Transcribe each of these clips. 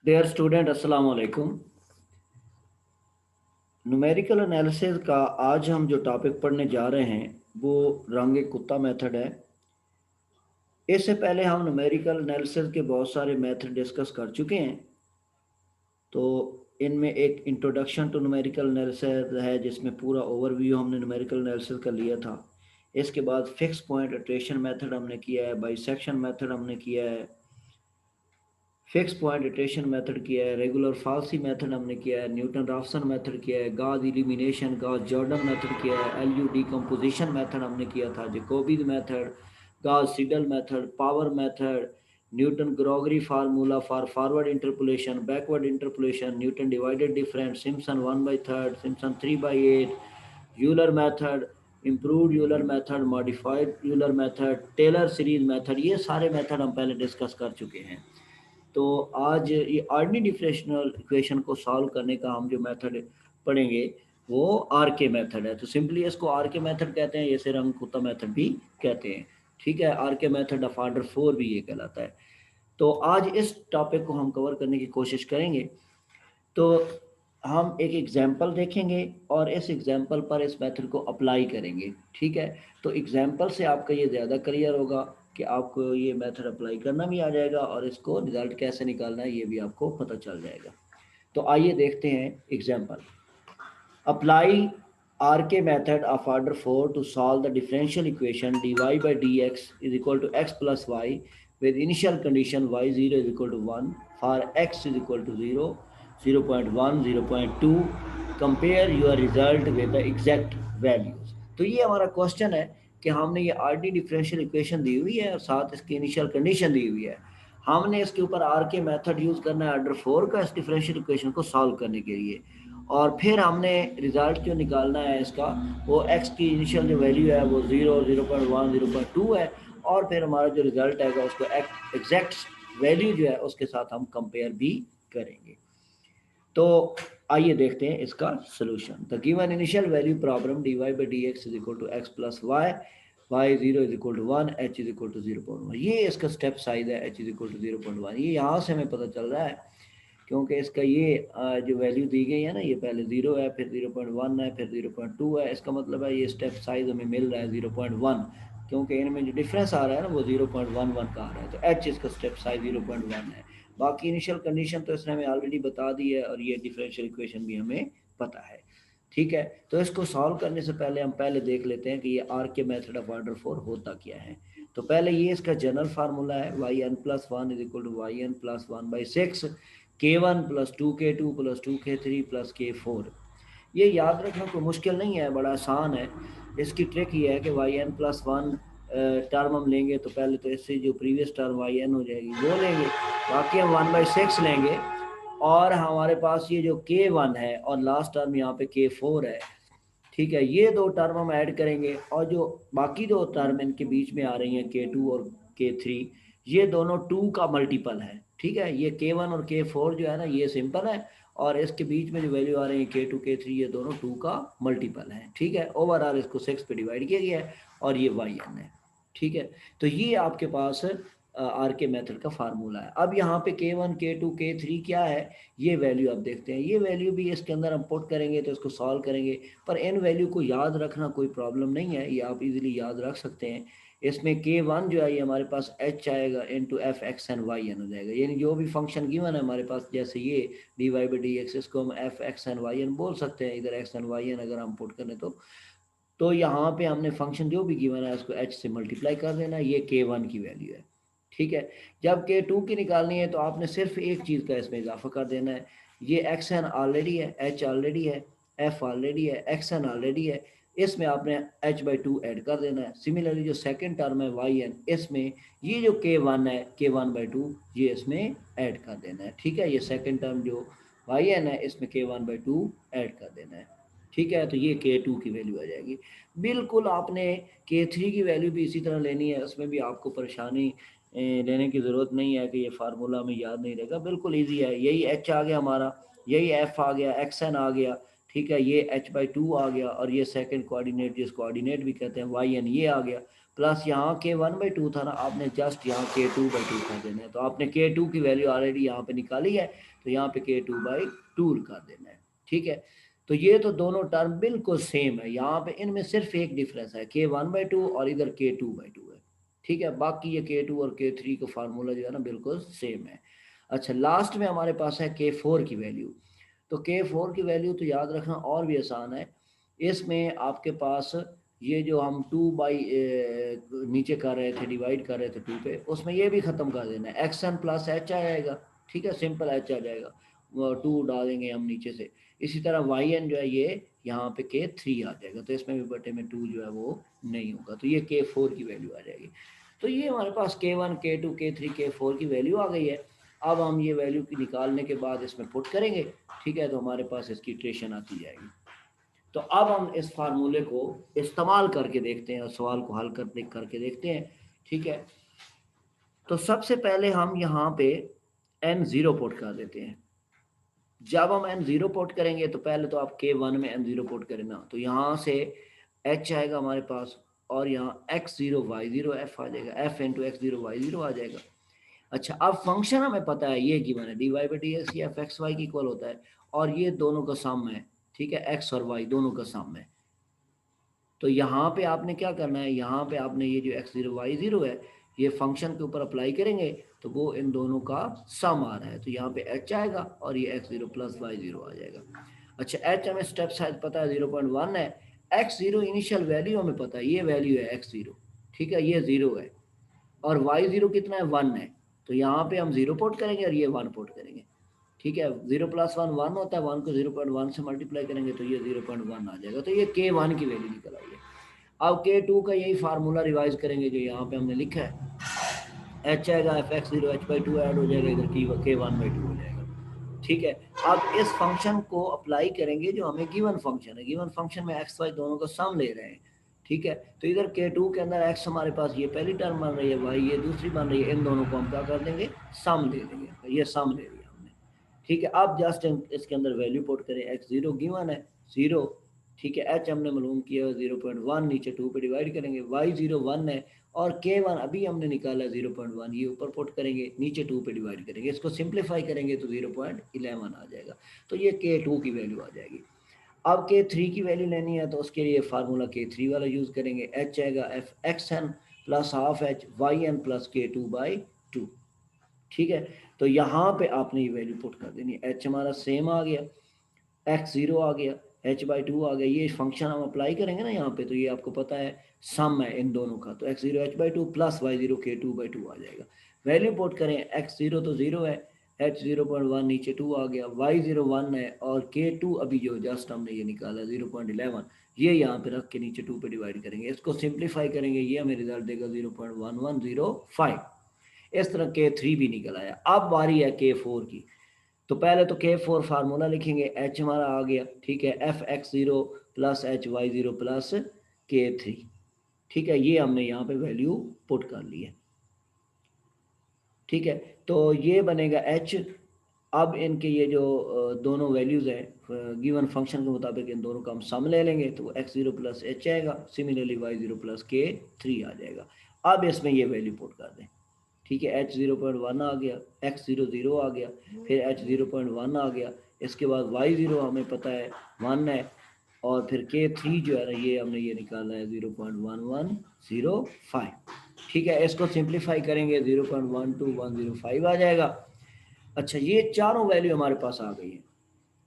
Dear student, अस्सलाम वालेकुम। Numerical analysis का आज हम जो टॉपिक पढ़ने जा रहे हैं वो रंग कुत्ता मेथड है। इससे पहले हम न्यूमेरिकल एनालिसिस के बहुत सारे मेथड डिस्कस कर चुके हैं। तो इनमें एक इंट्रोडक्शन टू न्यूमेरिकल एनालिसिस है जिसमें पूरा ओवरव्यू हमने न्यूमेरिकल एनालिसिस का लिया था। इसके बाद फिक्स पॉइंट इटरेशन मेथड हमने किया है, बाइसेक्शन मेथड हमने किया है, फिक्स पॉइंट इटरेशन मेथड किया है, रेगुलर फाल्सी मेथड हमने किया है, न्यूटन राफसन मेथड किया है, गाज इलिमिनेशन गाज जॉर्डन मेथड किया है, एलयू डिकम्पोजिशन मेथड हमने किया था, Jacobi method, Gauss Seidel method, power method, Newton Gregory formula for forward interpolation, backward interpolation, Newton divided difference, Simpson 1/3, Simpson 3/8, Euler method, improved Euler method, modified Euler method, Taylor series method, ये सारे method हम पहले discuss कर चुके हैं। तो आज ये ऑर्डिनरी डिफरेंशियल इक्वेशन को सॉल्व करने का हम जो मेथड पढ़ेंगे वो आर के मेथड है। तो सिंपली इसको आर के मेथड कहते हैं, जैसे रंग कुत्ता मेथड भी कहते हैं। ठीक है, are K method of order 4 भी ये कहलाता है। तो आज इस टॉपिक को हम कवर करने की कोशिश करेंगे। तो हम एक एग्जाम्पल देखेंगे और इस एग्जाम्पल पर इस मेथड को अप्लाई करेंगे। ठीक है, तो एग्जाम्पल से आपका ये ज़्यादा क्लियर होगा कि आपको ये मेथड अप्लाई करना भी आ जाएगा और इसको रिजल्ट कैसे निकालना है ये भी आपको पता चल जाएगा। तो आइए देखते हैं example. Apply R K method of order 4 to solve the differential equation dy by dx is equal to x plus y with initial condition y0 is equal to 1 for x is equal to 0, 0.1, 0.2. Compare your result with the exact values. तो ये हमारा question है कि हमने ये R D differential equation दी हुई है और साथ इसकी इनिशियल कंडीशन दी हुई है। हमने इसके ऊपर आर के मेथड यूज करना है ऑर्डर 4 का इस डिफरेंशियल इक्वेशन को सॉल्व करने के लिए। और फिर हमने रिजल्ट जो निकालना है इसका, वो एक्स की इनिशियल जो वैल्यू है वो 0, 0.1, 0.2 है। और फिर हमारा जो रिजल्ट आएगा उसको एग्जैक्ट वैल्यू जो है उसके साथ हम कंपेयर भी करेंगे। तो आइए देखते हैं इसका solution. The given initial value problem dy by dx is equal to x plus y, y0 is equal to 1, h is equal to 0.1। ये इसका स्टेप साइज है, h इज इक्वल टू 0.1। ये यहाँ से हमें पता चल रहा है क्योंकि इसका ये जो वैल्यू दी गई है ना, ये पहले 0 है, फिर 0.1 है, फिर 0.2 है। इसका मतलब है ये स्टेप साइज हमें मिल रहा है 0.1, क्योंकि इनमें जो डिफरेंस आ रहा है ना वो 0.11 का आ रहा है। तो h इसका स्टेप साइज 0.1 है। बाकी इनिशियल कंडीशन तो इसने हमें ऑलरेडी बता दी है और ये डिफरेंशियल इक्वेशन भी हमें पता है। ठीक है, तो इसको सॉल्व करने से पहले हम पहले देख लेते हैं कि ये are K method of order 4 होता क्या है। तो पहले ये इसका जनरल फार्मूला है, y n plus one is equal to y n plus 1/6 k1 plus 2k2 plus 2k3 plus k4। ये याद रखना कोई मुश्किल नहीं है, बड़ा आसान है। इसकी ट्रिक ये है कि y n plus one term हम लेंगे तो पहले तो इससे जो प्रीवियस टर्म वाई एन हो जाएगी वो लेंगे, बाकी हम 1/6 लेंगे। और हमारे पास ये जो k1 है और लास्ट टर्म यहाँ पे k4 है। ठीक है, ये दो टर्म हम ऐड करेंगे और जो बाकी दो टर्म इनके बीच में आ रही हैं k2 और k3, ये दोनों 2 का मल्टीपल है। ठीक है, ये k1 और k4 जो है ना ये सिंपल है और इसके बीच में जो वैल्यू आ रही है k2 k3 ये दोनों 2 का मल्टीपल है। ठीक है, ओवरऑल इसको 6 पे डिवाइड किया गया है और ये yn है। ठीक है, तो ये आपके पास आर के मेथड का फार्मूला है। अब यहाँ पे k1 k2 k3 क्या है ये वैल्यू आप देखते हैं। ये वैल्यू भी इसके अंदर हम पुट करेंगे तो इसको सॉल्व करेंगे, पर इन वैल्यू को याद रखना कोई प्रॉब्लम नहीं है, ये आप इजीली याद रख सकते हैं। इसमें k1 जो है ये हमारे पास h आएगा into f x n y n हो जाएगा, यानी जो भी फंक्शन गिवन है हमारे पास, जैसे ये d y by d x, इसको हम f x n y n बोल सकते हैं। इधर एक्स एन वाई एन अगर हम पुट करें तो यहाँ पे हमने फंक्शन जो भी गिवन है उसको h से मल्टीप्लाई कर देना है। ये k1 की वैल्यू है। ठीक है, जब k2 की निकालनी है तो आपने सिर्फ एक चीज़ का इसमें इजाफा कर देना है। ये xn ऑलरेडी है, h ऑलरेडी है, f ऑलरेडी है, xn ऑलरेडी है, इसमें आपने h/2 ऐड कर देना है। सिमिलरली जो सेकंड टर्म है yn, इसमें ये जो k1 है k1/2 ये इसमें ऐड कर देना है। ठीक है, ये सेकंड टर्म जो yn है इसमें k1/2 ऐड कर देना है। ठीक है, तो ये k2 की वैल्यू आ जाएगी। बिल्कुल आपने k3 की वैल्यू भी इसी तरह लेनी है, उसमें भी आपको परेशानी लेने की ज़रूरत नहीं है कि ये फार्मूला हमें याद नहीं रहेगा, बिल्कुल इजी है। यही h आ गया हमारा, यही f आ गया, xn आ गया। ठीक है, ये h/2 आ गया और ये सेकंड कोऑर्डिनेट जिस कोऑर्डिनेट भी कहते हैं yn ये आ गया। प्लस यहाँ K1/2 था ना, आपने जस्ट यहाँ K2/2 कर देना है। तो आपने K2 की वैल्यू ऑलरेडी यहाँ पे निकाली है, तो यहाँ पे K2/2 कर देना है। ठीक है, तो ये तो दोनों टर्म बिल्कुल सेम है, यहाँ पे इनमें सिर्फ एक डिफरेंस है, K1/2 और इधर K2/2 है। ठीक है, बाकी ये K2 और K3 का फार्मूला जो है ना बिल्कुल सेम है। अच्छा, लास्ट में हमारे पास है K4 की वैल्यू। तो K4 की वैल्यू तो याद रखना और भी आसान है। इसमें आपके पास ये जो हम 2 बाई नीचे कर रहे थे, डिवाइड कर रहे थे 2 पे, उसमें ये भी ख़त्म कर देना है, एक्स एन प्लस एच आ जाएगा। ठीक है, सिंपल एच आ जाएगा, 2 डालेंगे हम नीचे से। इसी तरह वाई एन जो है ये यहाँ पे K3 आ जाएगा, तो इसमें भी बटे में 2 जो है वो नहीं होगा, तो ये K4 की वैल्यू आ जाएगी। तो ये हमारे पास K1 K2 K3 K4 की वैल्यू आ गई है। अब हम ये वैल्यू की निकालने के बाद इसमें पुट करेंगे। ठीक है, तो हमारे पास इसकी इटरेशन आती जाएगी। तो अब हम इस फार्मूले को इस्तेमाल करके देखते हैं और सवाल को हल करके देखते हैं। ठीक है, तो सबसे पहले हम यहाँ पे n0 पुट कर देते हैं। जब हम n0 पुट करेंगे तो पहले तो आप K1 में n0 पुट करें ना, तो यहाँ से h आएगा हमारे पास, और यहाँ x0 y0 f आ जाएगा, f इंटू x0 y0 आ जाएगा। अच्छा, अब फंक्शन हमें पता है ये गिवन है, d y by d x ये एफ एक्स वाई की इक्वल होता है, और ये दोनों का सम है। ठीक है, एक्स और वाई दोनों का सम है। तो यहाँ पे आपने क्या करना है, यहाँ पे आपने ये जो x0 y0 है ये फंक्शन के ऊपर अप्लाई करेंगे, तो वो इन दोनों का सम आ रहा है, तो यहाँ पे h आएगा और ये x0 प्लस y0 आ जाएगा। अच्छा, h हमें स्टेप साइज पता है 0.1 है, x0 इनिशियल वैल्यू हमें पता है, ये वैल्यू है x0। ठीक है, ये 0 है, और y0 कितना है 1 है, तो यहाँ पे हम 0 पुट करेंगे और ये 1 पुट करेंगे। ठीक है, 0 प्लस 1 1 होता है, 1 को 0.1 से मल्टीप्लाई करेंगे तो ये 0.1 आ जाएगा, तो ये K1 की वैल्यू निकल आई है। अब K2 का यही फार्मूला रिवाइज करेंगे जो यहाँ पे हमने लिखा है, h आएगा f(x0) h/2 ऐड हो जाएगा, इधर K1/2 हो जाएगा। ठीक है, अब इस फंक्शन को अप्लाई करेंगे जो हमें गिवन फंक्शन है, गिवन फंक्शन में एक्स वाई दोनों का सम ले रहे हैं। ठीक है, तो इधर K2 के अंदर x हमारे पास ये पहली टर्म बन रही है, y ये दूसरी बन रही है, इन दोनों को हम क्या कर देंगे, सम ले देंगे, ये सम ले लिया हमने। ठीक है, अब जस्ट इसके अंदर वैल्यू पुट करें, x0 गिवन है 0। ठीक है, h हमने मालूम किया 0.1, नीचे 2 पे डिवाइड करेंगे, y0 1 है, और K1 अभी हमने निकाला 0.1, ये ऊपर पुट करेंगे, नीचे 2 पे डिवाइड करेंगे, इसको सिंप्लीफाई करेंगे तो 0.11 आ जाएगा, तो ये K2 की वैल्यू आ जाएगी। अब K3 की वैल्यू लेनी है, तो उसके लिए फार्मूला K3 वाला यूज़ करेंगे, h आएगा f x n plus half h y n plus K2/2। ठीक है, तो यहाँ पे आपने ये वैल्यू पुट कर देनी है, h हमारा सेम आ गया, x0 आ गया, h/2 आ गया, ये फंक्शन हम अप्लाई करेंगे ना यहाँ पे, तो ये आपको पता है सम है इन दोनों का, तो x0 h/2 plus y0 K2/2 आ जाएगा। वैल्यू पुट करें, x0 तो 0 है, h 0.1 नीचे 2 आ गया, y0 1 है, और K2 अभी जो जस्ट हमने ये निकाला 0.11, ये यहाँ पे रख के नीचे 2 पे डिवाइड करेंगे, इसको सिंप्लीफाई करेंगे, ये हमें रिजल्ट देगा 0.1105। इस तरह K3 भी निकल आया। अब बारी है K4 की, तो पहले तो K4 फार्मूला लिखेंगे, h हमारा आ गया। ठीक है, f(x0) plus hy0 plus K3। ठीक है, ये हमने यहाँ पे वैल्यू पुट कर ली है। ठीक है, तो ये बनेगा h। अब इनके ये जो दोनों वैल्यूज़ हैं गिवन फंक्शन के मुताबिक, इन दोनों का हम सम ले लेंगे, तो x0 प्लस h आएगा, सिमिलरली y0 प्लस K3 आ जाएगा। अब इसमें ये वैल्यू पुट कर दें। ठीक है, h 0.1 आ गया, x0 0 आ गया, फिर h 0.1 आ गया, इसके बाद y0 हमें पता है 1 है, और फिर K3 जो है ना ये हमने ये निकाला है 0.1105। ठीक है, इसको सिंप्लीफाई करेंगे 0.12105 आ जाएगा। अच्छा, ये चारों वैल्यू हमारे पास आ गई है,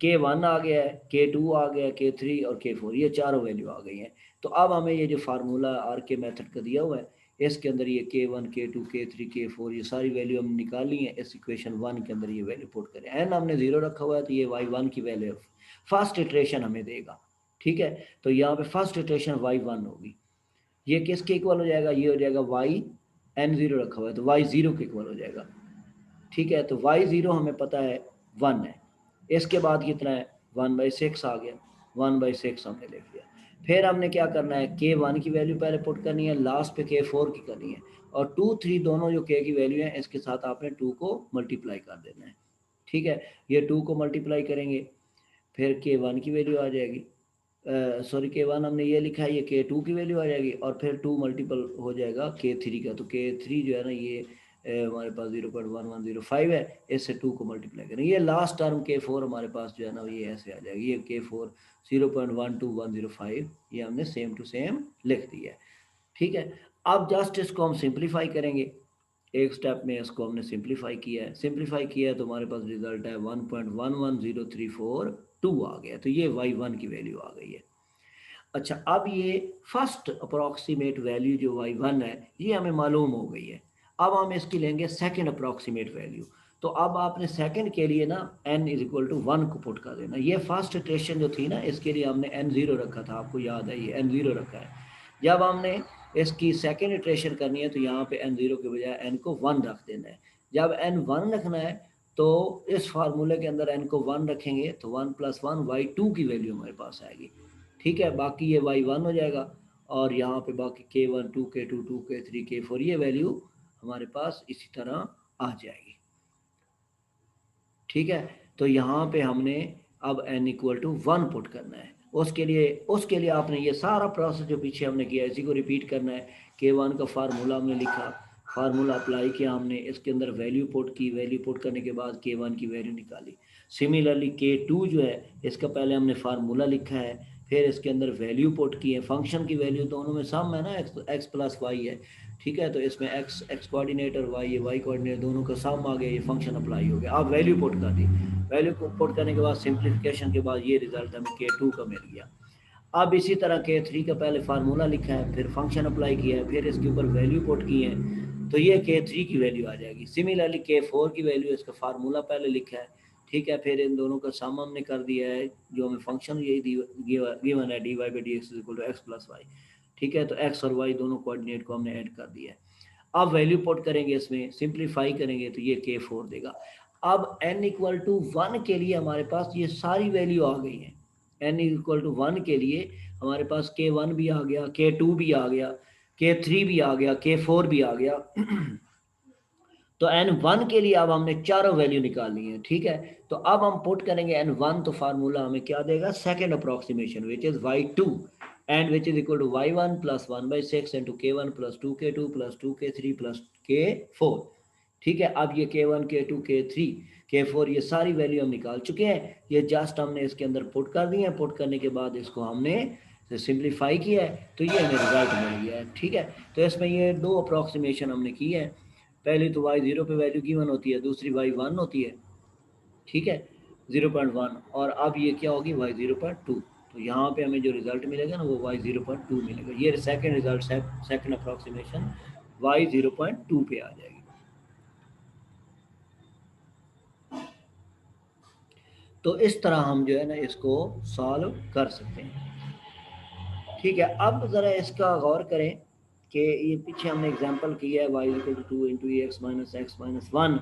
K1 आ गया है, K2 आ गया है, K3 और K4, ये चारों वैल्यू आ गई हैं। तो अब हमें ये जो फार्मूला आर के मेथड का दिया हुआ है, इसके अंदर ये K1 K2 K3 K4 ये सारी वैल्यू हम निकाल ली है, इस इक्वेशन 1 के अंदर ये वैल्यू पुट करें, एन हमने 0 रखा हुआ है, तो ये y1 की वैल्यू फर्स्ट इटरेशन हमें देगा। ठीक है, तो यहाँ पे फर्स्ट इटरेशन y1 होगी, ये किसके इक्वल हो जाएगा, ये हो जाएगा y n0 रखा हुआ है, तो y0 के इक्वल हो जाएगा। ठीक है, तो y0 हमें पता है 1 है, इसके बाद कितना है 1/6 आ गया, 1/6 हमने लिख लिया। फिर हमने क्या करना है, K1 की वैल्यू पहले पुट करनी है, लास्ट पे K4 की करनी है, और 2 3 दोनों जो K की वैल्यू है इसके साथ आपने 2 को मल्टीप्लाई कर देना है। ठीक है, ये 2 को मल्टीप्लाई करेंगे, फिर K1 की वैल्यू आ जाएगी, सॉरी K1 हमने ये लिखा है, ये K2 की वैल्यू आ जाएगी और फिर 2 मल्टीपल हो जाएगा K3 का, तो K3 जो है ना ये हमारे पास 0.1105 है, इससे 2 को मल्टीप्लाई करें, ये लास्ट टर्म K4 हमारे पास जो है ना ये ऐसे आ जाएगी, ये K4 0.12105, ये हमने सेम टू सेम लिख दिया है। ठीक है, अब जस्ट इसको हम सिंप्लीफाई करेंगे, एक स्टेप में इसको हमने सिंप्लीफाई किया है, सिंप्लीफाई किया है तो हमारे पास रिजल्ट है 1.11034 आ गया, तो ये y1 की वैल्यू आ गई है। अच्छा, अब ये फर्स्ट अप्रॉक्सीमेट वैल्यू जो y1 है ये हमें मालूम हो गई है, अब हम इसकी लेंगे सेकंड अप्रॉक्सीमेट वैल्यू। तो अब आपने सेकंड के लिए ना n इज इक्वल टू 1 को पुट कर देना, ये फर्स्ट इटरेशन जो थी ना इसके लिए हमने n0 रखा था, आपको याद है ये n0 रखा है। जब हमने इसकी सेकंड इटरेशन करनी है तो यहाँ पे n0 के बजाय n को 1 रख देना है। जब n 1 रखना है तो इस फार्मूले के अंदर n को 1 रखेंगे तो 1 + 1 y2 की वैल्यू हमारे पास आएगी। ठीक है, बाकी ये y1 हो जाएगा और यहाँ पे बाकी K1 2 K2 2 K3 K4 ये वैल्यू हमारे पास इसी तरह आ जाएगी। ठीक है, तो यहाँ पे हमने अब n इक्वल टू 1 पुट करना है, उसके लिए आपने ये सारा प्रोसेस जो पीछे हमने किया इसी को रिपीट करना है। K1 का फार्मूला हमने लिखा, फार्मूला अप्लाई किया हमने, इसके अंदर वैल्यू पुट की, वैल्यू पुट करने के बाद K1 की वैल्यू निकाली। सिमिलरली K2 जो है इसका पहले हमने फार्मूला लिखा है, फिर इसके अंदर वैल्यू पुट की है, फंक्शन की वैल्यू दोनों में सम है ना, x प्लस वाई है। ठीक है, तो इसमें x कोऑर्डिनेट और y कोऑर्डिनेट दोनों का सम आ गया, ये फंक्शन अप्लाई हो गया। अब वैल्यू पुट कर दी, वैल्यू को पुट करने के बाद सिंप्लीफिकेशन के बाद ये रिजल्ट हमें K2 का मिल गया। अब इसी तरह K3 का पहले फार्मूला लिखा है, फिर फंक्शन अप्लाई किया है, फिर इसके ऊपर वैल्यू पुट की है, तो ये K3 की वैल्यू आ जाएगी। सिमिलरली K4 की वैल्यू, इसका फार्मूला पहले लिखा है। ठीक है, फिर इन दोनों का सम हमने कर दिया है, जो हमें फंक्शन यही गिवन है dy/dx = x + y। ठीक है, तो x और y दोनों कोऑर्डिनेट को हमने ऐड कर दिया है। अब वैल्यू पुट करेंगे, इसमें सिंप्लीफाई करेंगे तो ये K4 देगा। अब n = 1 के लिए हमारे पास ये सारी वैल्यू आ गई है। n = 1 के लिए हमारे पास K1 भी आ गया, K2 भी आ गया, K3 भी आ गया, K4 भी आ गया। तो n1 के लिए अब हमने चारों वैल्यू निकालनी है। ठीक है, तो अब हम पुट करेंगे n1, तो फार्मूला हमें क्या देगा, second approximation which is y2 and which is equal to y1 + 1/6 into K1 + 2K2 + 2K3 + K4। ठीक है, अब ये K1 K2 K3 K4 ये सारी वैल्यू हम निकाल चुके हैं, ये जस्ट हमने इसके अंदर पुट कर दी है। पुट करने के बाद इसको हमने सिंप्लीफाई किया है, तो ये हमें रिजल्ट मिल गया है। ठीक है, तो इसमें ये दो अप्रोक्सीमेशन हमने की है, पहली तो y0 पे वैल्यू गिवन होती है, दूसरी y1 होती है। ठीक है, 0.1, और अब ये क्या होगी y0.2, तो यहाँ पे हमें जो रिजल्ट मिलेगा ना वो y0.2 मिलेगा। ये सेकंड रिजल्ट है, सेकंड अप्रोक्सीमेशन y0.2 पे आ जाएगी। तो इस तरह हम जो है ना इसको सॉल्व कर सकते हैं। ठीक है, अब ज़रा इसका गौर करें कि ये पीछे हमने एग्जांपल किया है y = 2 × x-1।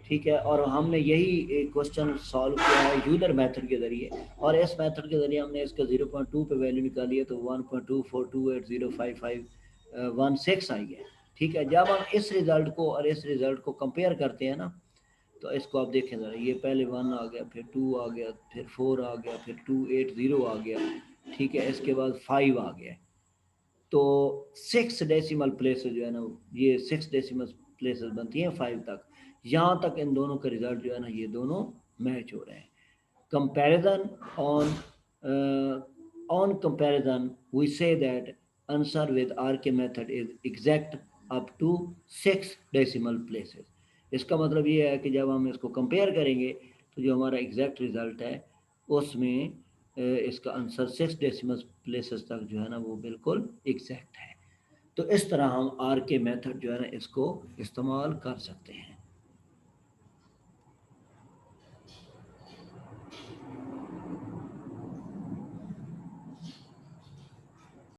ठीक है, और हमने यही क्वेश्चन सॉल्व किया है यूलर मेथड के ज़रिए, और इस मेथड के ज़रिए हमने इसका 0.2 पे वैल्यू निकाली है, तो 1.24280516 आई है। ठीक है, जब हम इस रिज़ल्ट को और इस रिज़ल्ट को कंपेयर करते हैं ना, तो इसको आप देखें ज़रा, ये पहले 1 आ गया, फिर 2 आ गया, फिर 4 आ गया, फिर 280 आ गया। ठीक है, इसके बाद 5 आ गया, तो 6 डेसिमल प्लेसेस जो है ना, ये 6 डेसिमल प्लेसेस बनती हैं 5 तक। यहाँ तक इन दोनों का रिजल्ट जो है ना ये दोनों मैच हो रहे हैं। Comparison on comparison we see that answer with RK method is exact up to 6 decimal places. इसका मतलब ये है कि जब हम इसको कंपेयर करेंगे तो जो हमारा एग्जैक्ट रिजल्ट है उसमें इसका आंसर 6 डेसिमल प्लेसेस तक जो है ना वो बिल्कुल एग्जैक्ट है। तो इस तरह हम आर के मेथड जो है ना इसको इस्तेमाल कर सकते हैं।